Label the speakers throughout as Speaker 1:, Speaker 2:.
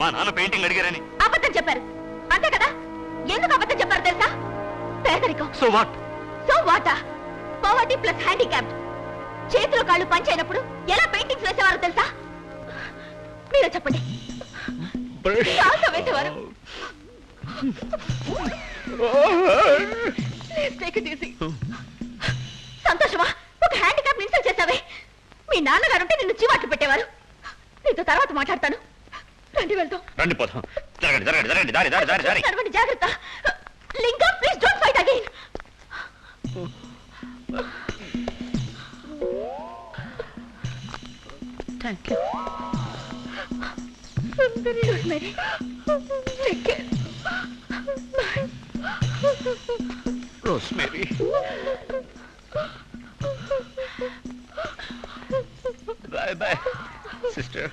Speaker 1: మా నాన్న పెయింటింగ్ అడిగారని
Speaker 2: అబద్ధం చెప్పారు అంతే కదా. ఎందుకు అబద్ధం చెప్పారు తెలుసా? పేదరికం.
Speaker 1: So what?
Speaker 2: సో వాటా? Poverty plus handicapped. చేతులు కాళ్ళు పంచైనప్పుడు ఎలా పెయింటింగ్స్ వేసేవారో తెలుసా? మీరే చెప్పండి. కాళ్ళతో వేసేవారు. సంతోషమా? ఒక హ్యాండిక్యాప్ ఇన్సల్ట్ చేసావే. మీ నాన్నగారు ఉంటే నిన్ను చీవాట్లు పెట్టేవారు. నీతో తర్వాత మాట్లాడతాను. రండి వెళ్తాం.
Speaker 1: రండి పోతాం. జరగండి జరగండి జరగండి దారి దారి దారి దారి.
Speaker 2: నడవండి, జాగ్రత్త. Lingam, please don't fight again.
Speaker 3: Thank you.
Speaker 2: Rosemary, take care. Bye.
Speaker 1: Rosemary. Bye bye sister.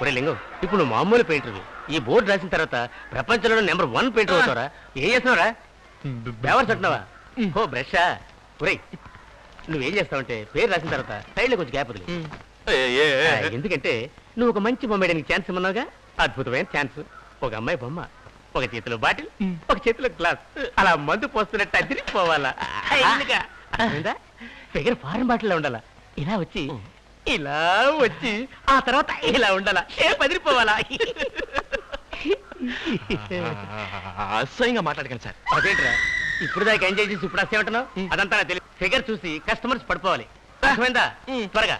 Speaker 4: ఒరే లింగం, ఇప్పుడు నువ్వు మామూలు పెయింటర్వి. ఈ బోర్డు రాసిన తర్వాత ప్రపంచంలో నెంబర్ 1 పెయింటర్ అవుతావరా? ఏం చేస్తున్నావురా? పేపర్ చుట్టినావా? ఓ బ్రషా? ఒరే నువ్వేం చేస్తావంటే పేరు రాసిన తర్వాత సైడ్లో కొంచెం గ్యాప్ వదిలి. ఎందుకంటే నువ్వు ఒక మంచి బొమ్మ వేయడానికి ఛాన్స్ ఇమ్మన్నావుగా. అద్భుతమైన ఛాన్స్. ఒక అమ్మాయి బొమ్మ, ఒక చేతిలో బాటిల్, ఒక చేతిలో గ్లాస్, అలా మందు పోస్తున్నట్టు అదిరిపోవాలా. ఫిగర్ ఫారెన్ బాటిల్లో ఉండాలా. ఇలా వచ్చి ఇలా వచ్చి ఆ తర్వాత ఇలా ఉండాలా. అదిరిపోవాలా.
Speaker 1: అసహ్యంగా మాట్లాడకండి సార్.
Speaker 4: అదేంట్రా ఇప్పుడు దాకా ఎంజాయ్ చేసి ఇప్పుడు అసేమంటున్నావు? అదంతా నాకు తెలియదు. ఫిగర్ చూసి కస్టమర్స్ పడిపోవాలి. అర్థమైందా? త్వరగా